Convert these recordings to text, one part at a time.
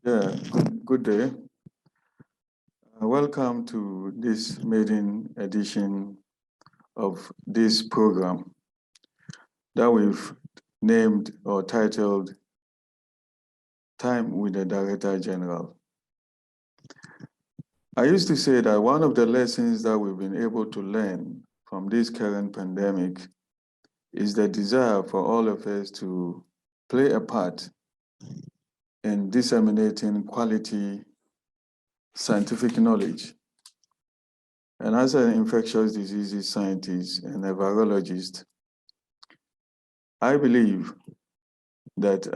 Yeah, good day. Welcome to this maiden edition of this program that we've named or titled Time with the Director General. I used to say that one of the lessons that we've been able to learn from this current pandemic is the desire for all of us to play a part in disseminating quality scientific knowledge. And as an infectious diseases scientist and a virologist, I believe that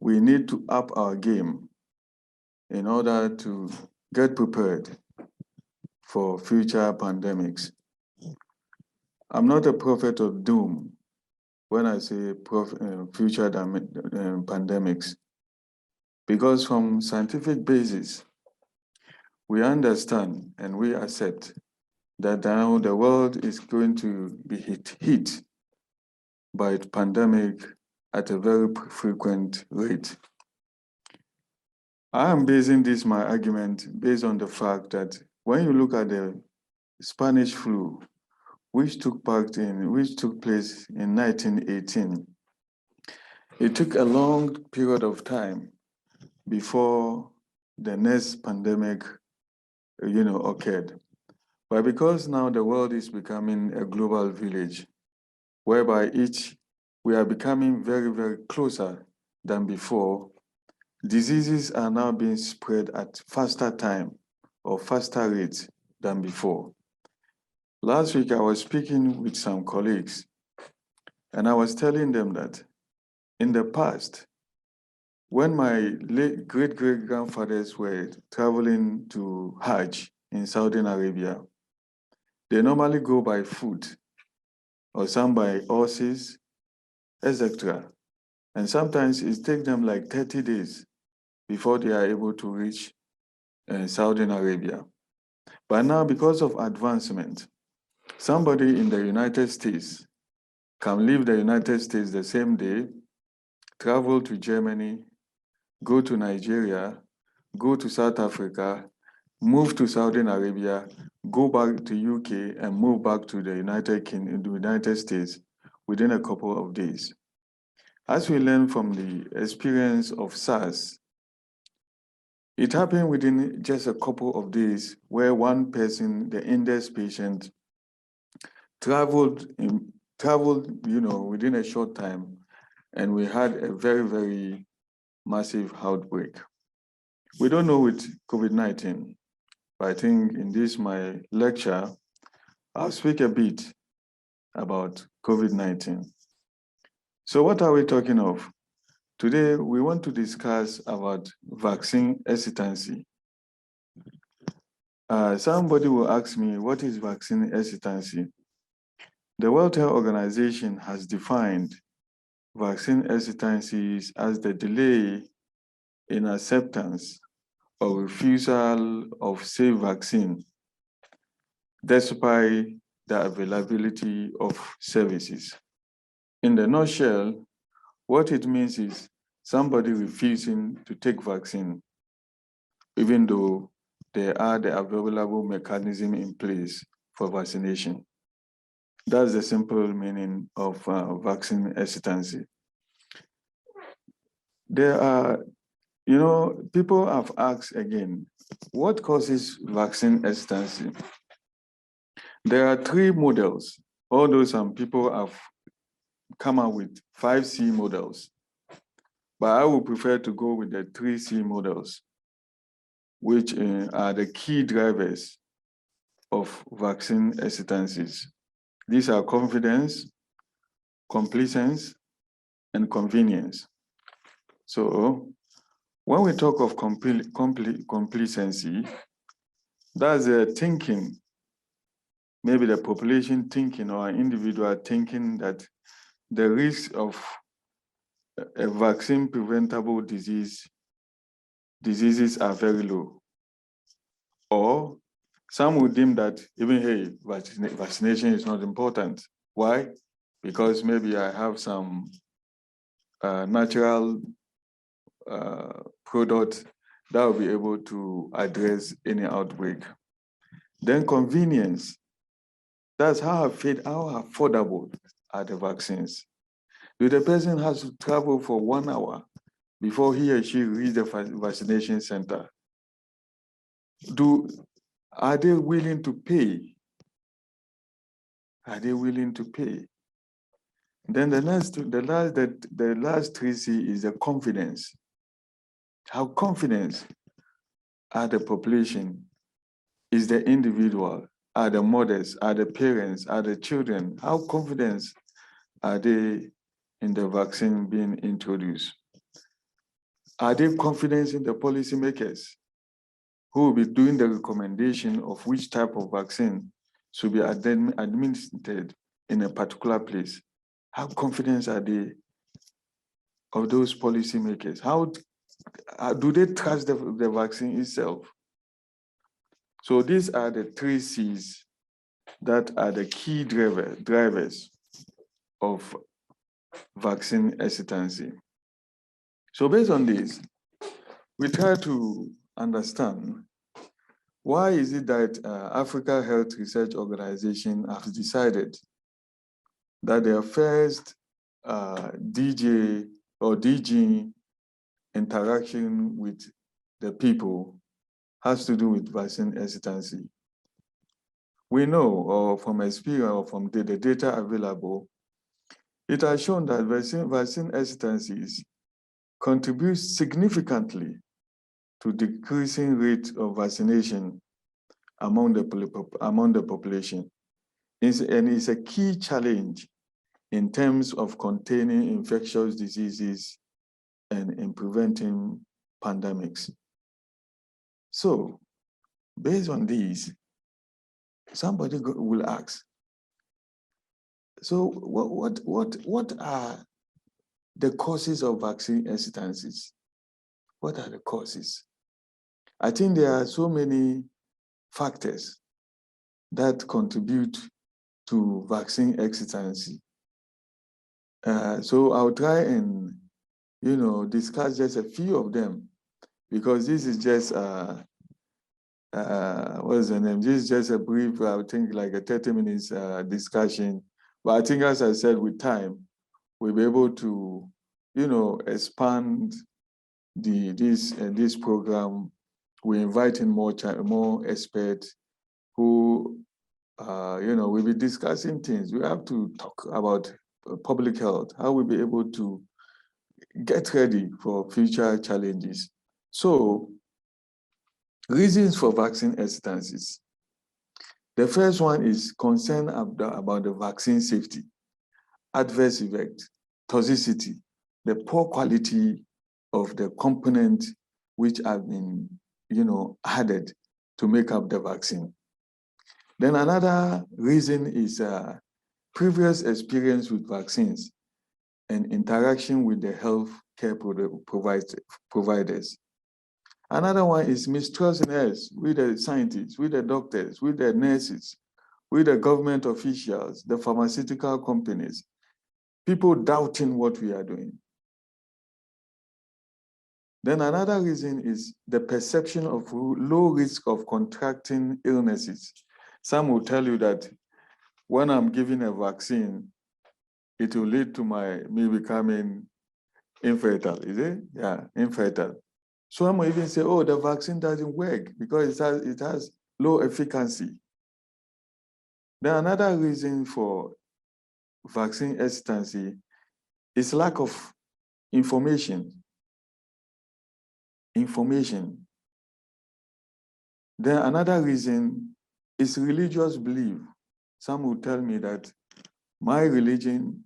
we need to up our game in order to get prepared for future pandemics. I'm not a prophet of doom when I say future pandemics, because from scientific basis, we understand and we accept that now the world is going to be hit by pandemic at a very frequent rate. I am basing my argument based on the fact that when you look at the Spanish flu, which took place in 1918, it took a long period of time before the next pandemic, occurred. But because now the world is becoming a global village, whereby we are becoming very, very closer than before, diseases are now being spread at faster time or faster rates than before. Last week, I was speaking with some colleagues, and I was telling them that in the past, when my late great-great-grandfathers were traveling to Hajj in Saudi Arabia, they normally go by foot, or some by horses, etc. And sometimes it takes them like 30 days before they are able to reach Saudi Arabia. But now, because of advancement, somebody in the United States can leave the United States the same day, travel to Germany, go to Nigeria, go to South Africa, move to Saudi Arabia, go back to UK, and move back to the United States within a couple of days. As we learn from the experience of SARS, it happened within just a couple of days where one person, the index patient, traveled within a short time, and we had a very, very massive outbreak. We don't know with COVID-19, but I think in this, my lecture, I'll speak a bit about COVID-19. So what are we talking of? Today, we want to discuss about vaccine hesitancy. Somebody will ask me, what is vaccine hesitancy? The World Health Organization has defined vaccine hesitancies as the delay in acceptance or refusal of safe vaccine despite the availability of services. In the nutshell, what it means is somebody refusing to take vaccine, even though there are the available mechanism in place for vaccination. That's the simple meaning of vaccine hesitancy. There are, people have asked again, what causes vaccine hesitancy? There are 3 models, although some people have come up with 5C models, but I would prefer to go with the 3C models, which are the key drivers of vaccine hesitancies. These are confidence, complacency, and convenience. So when we talk of complacency, that's a thinking, maybe the population thinking or an individual thinking that the risk of a vaccine preventable diseases are very low. Or some would deem that even, hey, vaccination is not important. Why? Because maybe I have some natural product that will be able to address any outbreak. Then convenience. That's how affordable are the vaccines. Do the person has to travel for 1 hour before he or she reach the vaccination center? Are they willing to pay? Are they willing to pay? Then the last 3C is the confidence. How confident are the population? Is the individual? Are the mothers? Are the parents? Are the children? How confident are they in the vaccine being introduced? Are they confident in the policymakers who will be doing the recommendation of which type of vaccine should be administered in a particular place? How confident are they of those policymakers? How do they trust the vaccine itself? So these are the 3Cs that are the key drivers of vaccine hesitancy. So based on this, we try to understand why is it that Africa Health Research Organization has decided that their first DJ or DG interaction with the people has to do with vaccine hesitancy. We know, or from experience, or from the data available, it has shown that vaccine hesitancies contribute significantly to decreasing rate of vaccination among the population. And it's a key challenge in terms of containing infectious diseases and in preventing pandemics. So, based on these, somebody will ask, so what are the causes of vaccine hesitancies? What are the causes? I think there are so many factors that contribute to vaccine hesitancy. So I'll try and discuss just a few of them, because this is just what is the name? This is just a brief, I think like a 30 minutes discussion. But I think, as I said, with time, we'll be able to, expand this program. We invite in more experts who, we'll be discussing things. We have to talk about public health, how we'll be able to get ready for future challenges. So, reasons for vaccine hesitancies. The first one is concern about the vaccine safety, adverse effect, toxicity, the poor quality of the components which have been, added to make up the vaccine. Then another reason is previous experience with vaccines and interaction with the healthcare providers. Another one is mistrustness with the scientists, with the doctors, with the nurses, with the government officials, the pharmaceutical companies, people doubting what we are doing. Then another reason is the perception of low risk of contracting illnesses. Some will tell you that when I'm giving a vaccine, it will lead to me becoming infertile, is it? Yeah, infertile. Some will even say, oh, the vaccine doesn't work because it has low efficacy. Then another reason for vaccine hesitancy is lack of information. Then another reason is religious belief. Some will tell me that my religion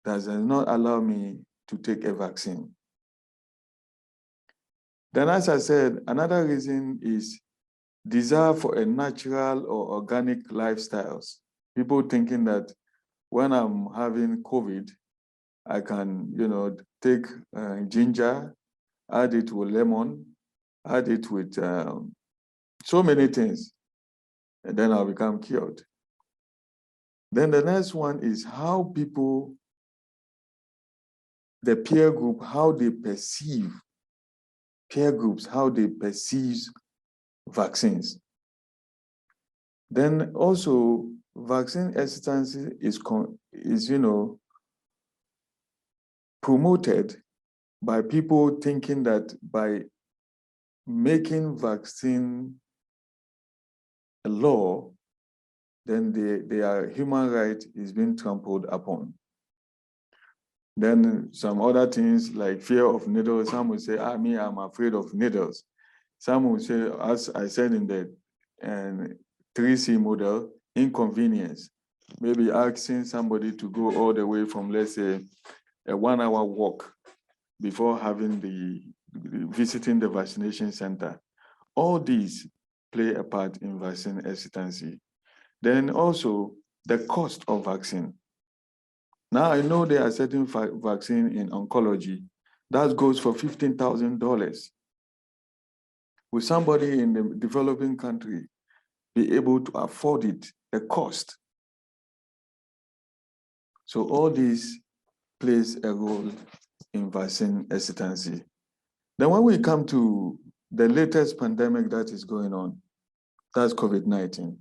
does not allow me to take a vaccine. Then, as I said, another reason is desire for a natural or organic lifestyles. People thinking that when I'm having COVID, I can, take ginger, add it with lemon, add it with so many things, and then I'll become cured. Then the next one is how people the peer group, how they perceive, peer groups, how they perceive vaccines. Then also, vaccine hesitancy is promoted by people thinking that by making vaccine a law, then their human right is being trampled upon. Then some other things like fear of needles. Some will say, I'm afraid of needles. Some will say, as I said in the 3C model, inconvenience. Maybe asking somebody to go all the way from, let's say, a 1 hour walk before visiting the vaccination center. All these play a part in vaccine hesitancy. Then also the cost of vaccine. Now I know there are certain vaccine in oncology that goes for $15,000. Will somebody in the developing country be able to afford it, the cost? So all this plays a role in vaccine hesitancy. Then when we come to the latest pandemic that is going on, that's COVID-19.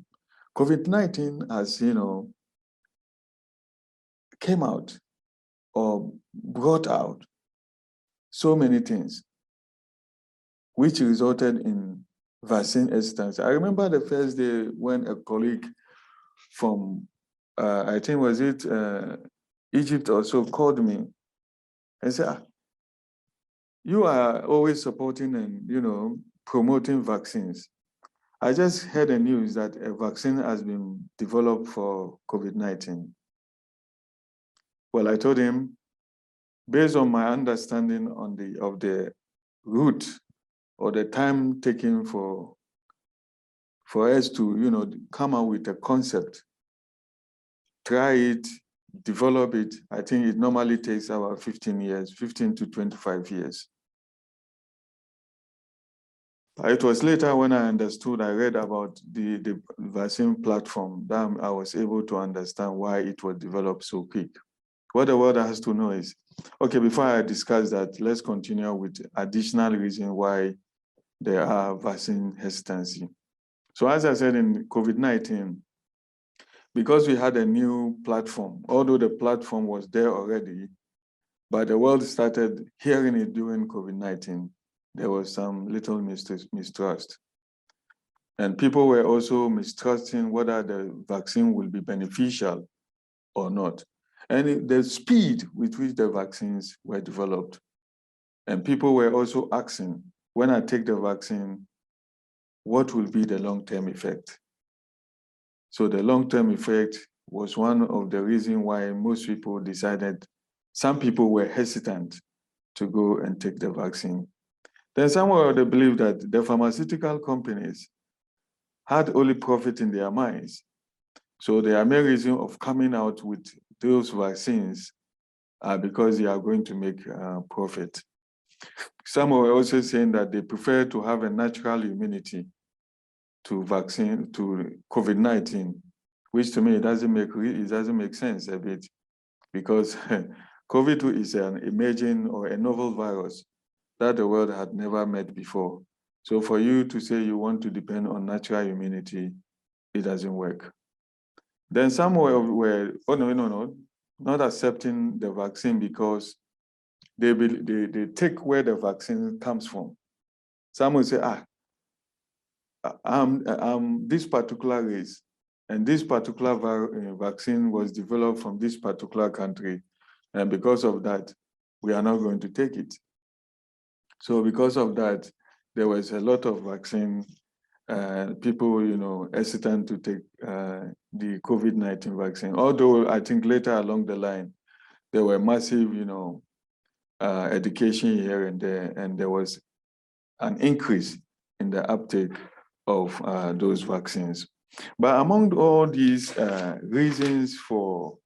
COVID-19 has, came out or brought out so many things, which resulted in vaccine hesitancy. I remember the first day when a colleague from, I think was it Egypt or so, called me and said, you are always supporting and promoting vaccines. I just heard the news that a vaccine has been developed for COVID-19. Well, I told him, based on my understanding of the route or the time taken for us to come out with a concept, try it, develop it, I think it normally takes about 15 to 25 years. It was later when I understood, I read about the vaccine platform, that I was able to understand why it was developed so quick. What the world has to know is, okay, before I discuss that, let's continue with additional reason why there are vaccine hesitancy. So as I said in COVID-19, because we had a new platform, although the platform was there already, but the world started hearing it during COVID-19, there was some little mistrust. And people were also mistrusting whether the vaccine will be beneficial or not. And the speed with which the vaccines were developed. And people were also asking, when I take the vaccine, what will be the long-term effect? So the long-term effect was one of the reasons why most people decided, some people were hesitant to go and take the vaccine. Then somewhere they believe that the pharmaceutical companies had only profit in their minds. So their main reason of coming out with those vaccines are because they are going to make profit. Some were also saying that they prefer to have a natural immunity to vaccine, to COVID-19, which to me, it doesn't make sense a bit, because COVID is an emerging or a novel virus that the world had never met before. So for you to say you want to depend on natural immunity, it doesn't work. Then some were oh no, not accepting the vaccine because they take where the vaccine comes from. Some will say, I'm this particular race, and this particular vaccine was developed from this particular country, and because of that, we are not going to take it. So because of that, there was a lot of vaccine, people, hesitant to take the COVID-19 vaccine. Although I think later along the line, there were massive, education here and there, and there was an increase in the uptake of those vaccines. But among all these reasons for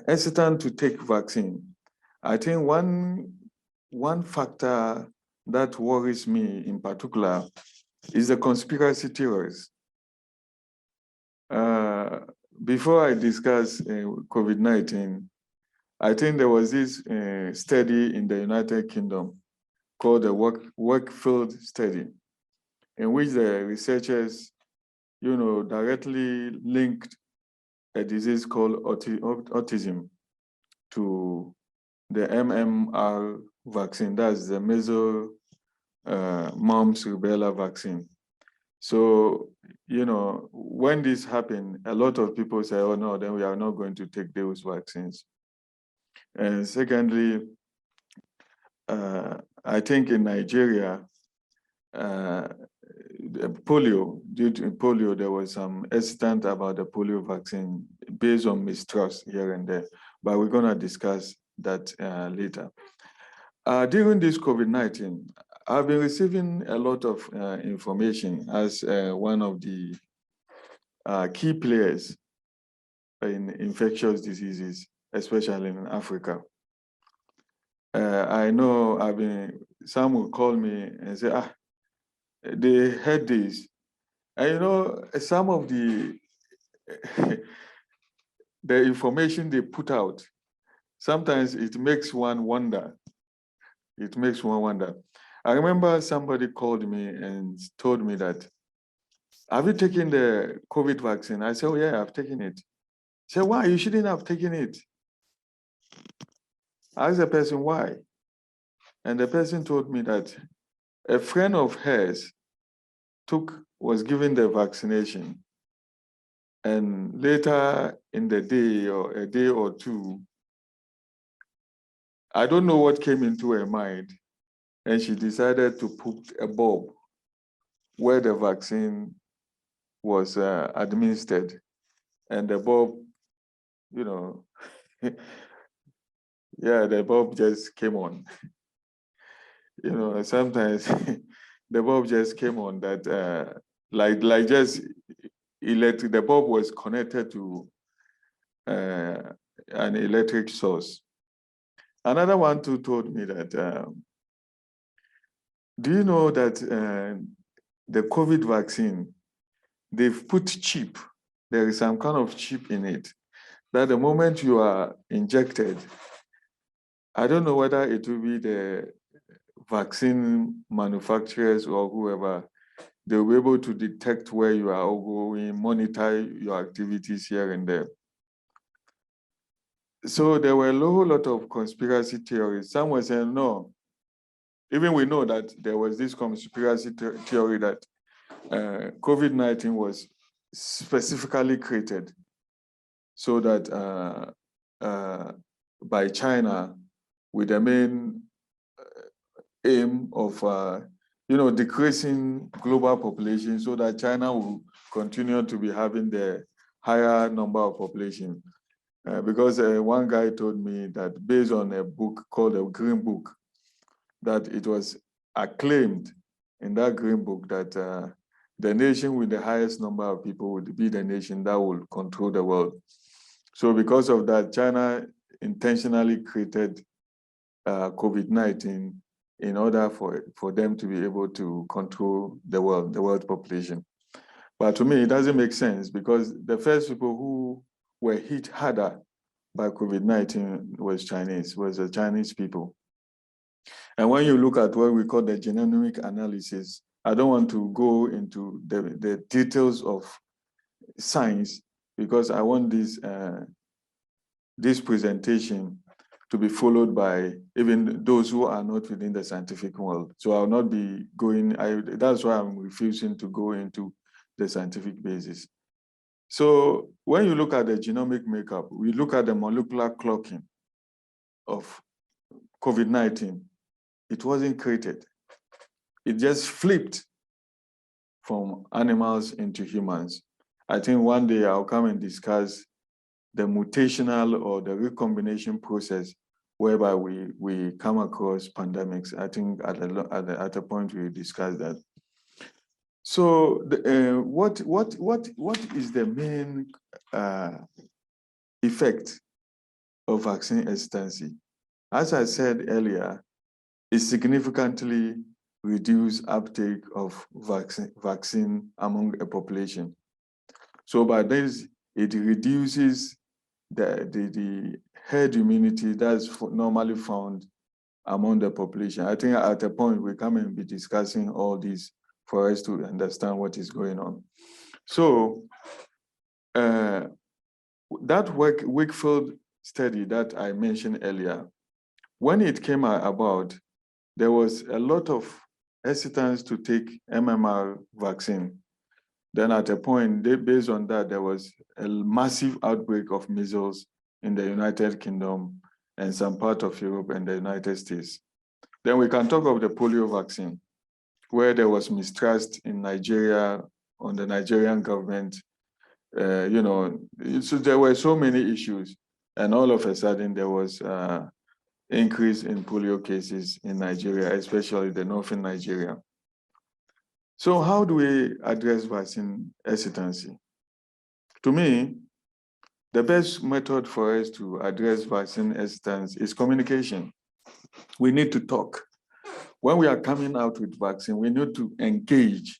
hesitant to take vaccine, I think one factor that worries me in particular is the conspiracy theories. before I discuss COVID-19, I think there was this study in the United Kingdom called the Wakefield study, in which the researchers, directly linked a disease called autism to the MMR vaccine. That's the measles, mumps, rubella vaccine. So, when this happened, a lot of people say, oh no, then we are not going to take those vaccines. And secondly, I think in Nigeria, due to polio, there was some hesitant about the polio vaccine based on mistrust here and there, but we're gonna discuss that later. During this COVID-19, I've been receiving a lot of information as one of the key players in infectious diseases, especially in Africa. I know some will call me and say, they heard this. And some of the the information they put out, sometimes it makes one wonder. It makes one wonder. I remember somebody called me and told me that, have you taken the COVID vaccine? I said, oh yeah, I've taken it. He said, why? You shouldn't have taken it. I asked the person why. And the person told me that a friend of hers was given the vaccination. And later in the day, or a day or two, I don't know what came into her mind, and she decided to put a bulb where the vaccine was administered. And the bulb, yeah, the bulb just came on. Sometimes the bulb just came on that, like just electric, the bulb was connected to an electric source. Another one too told me that, do you know that the COVID vaccine, they've put chip, there is some kind of chip in it, that the moment you are injected, I don't know whether it will be the vaccine manufacturers or whoever, they'll be able to detect where you are going, monitor your activities here and there. So there were a whole lot of conspiracy theories. Some were saying, no, even we know that there was this conspiracy theory that COVID-19 was specifically created so that by China, with the main aim of decreasing global population so that China will continue to be having the higher number of population. Because one guy told me that based on a book called the Green Book, that it was acclaimed in that Green Book that the nation with the highest number of people would be the nation that will control the world. So because of that, China intentionally created COVID-19 in order for them to be able to control the world population. But to me, it doesn't make sense because the first people who were hit harder by COVID-19 was the Chinese people. And when you look at what we call the genomic analysis, I don't want to go into the details of science because I want this presentation to be followed by even those who are not within the scientific world. So I'll not be going, that's why I'm refusing to go into the scientific basis. So when you look at the genomic makeup, we look at the molecular clocking of COVID-19. It wasn't created. It just flipped from animals into humans. I think one day I'll come and discuss the mutational or the recombination process whereby we come across pandemics. I think at a point we discuss that. So what is the main effect of vaccine hesitancy? As I said earlier, it significantly reduce uptake of vaccine among a population. So by this, it reduces the herd immunity that's normally found among the population. I think at a point we come and be discussing all this for us to understand what is going on. So that Wakefield study that I mentioned earlier, when it came about, there was a lot of hesitance to take MMR vaccine. Then at a point, based on that, there was a massive outbreak of measles in the United Kingdom and some part of Europe and the United States. Then we can talk of the polio vaccine, where there was mistrust in Nigeria on the Nigerian government. So there were so many issues, and all of a sudden there was increase in polio cases in Nigeria, especially the northern Nigeria. So how do we address vaccine hesitancy? To me, the best method for us to address vaccine hesitancy is communication. We need to talk. When we are coming out with vaccine, we need to engage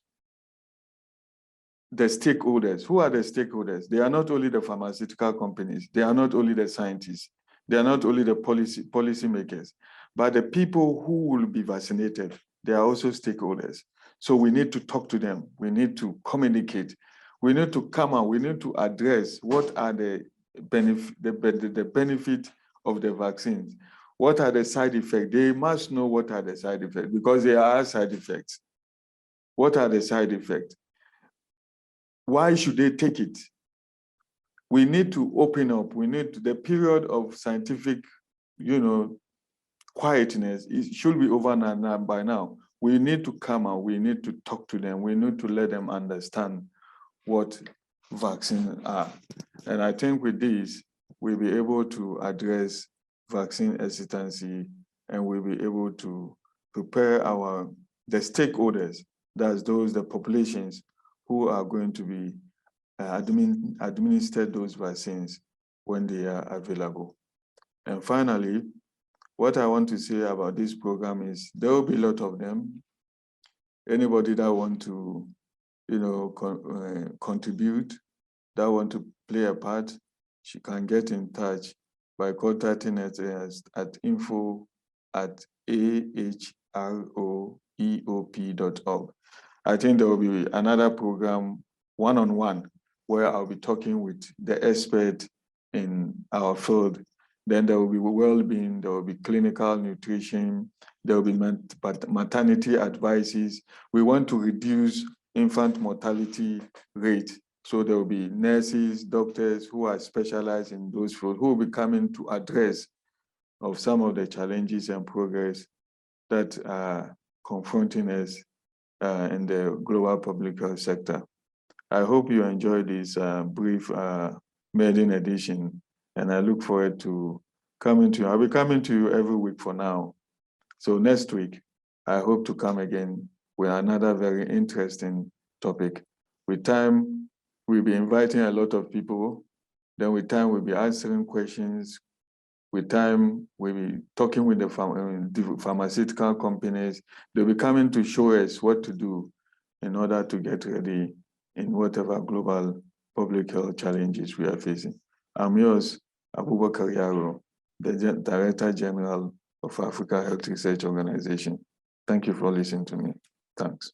the stakeholders. Who are the stakeholders? They are not only the pharmaceutical companies, they are not only the scientists, they are not only the policy makers, but the people who will be vaccinated, they are also stakeholders. So we need to talk to them. We need to communicate. We need to come out. We need to address what are the benefit of the vaccines. What are the side effects? They must know what are the side effects because there are side effects. What are the side effects? Why should they take it? We need to open up. We need to, the period of scientific, quietness, it should be over now, by now. We need to come out. We need to talk to them. We need to let them understand what vaccines are. And I think with this, we'll be able to address vaccine hesitancy, and we'll be able to prepare the stakeholders, that's the populations who are going to be administered those vaccines when they are available. And finally, what I want to say about this program is there will be a lot of them. Anybody that want to, contribute, that want to play a part, she can get in touch by contacting us at info@ahroeop.org. I think there will be another program one-on-one where I'll be talking with the expert in our field. Then there will be well-being, there will be clinical nutrition, there will be maternity advices. We want to reduce infant mortality rate. So there will be nurses, doctors who are specialized in those fields who will be coming to address of some of the challenges and progress that are confronting us in the global public health sector. I hope you enjoyed this brief maiden edition, and I look forward to coming to you. I'll be coming to you every week for now. So next week, I hope to come again with another very interesting topic. With time, we'll be inviting a lot of people. Then with time, we'll be answering questions. With time, we'll be talking with the pharmaceutical companies. They'll be coming to show us what to do in order to get ready in whatever global public health challenges we are facing. I'm yours, Abubakar Yaro, the Director General of Africa Health Research Organization. Thank you for listening to me. Thanks.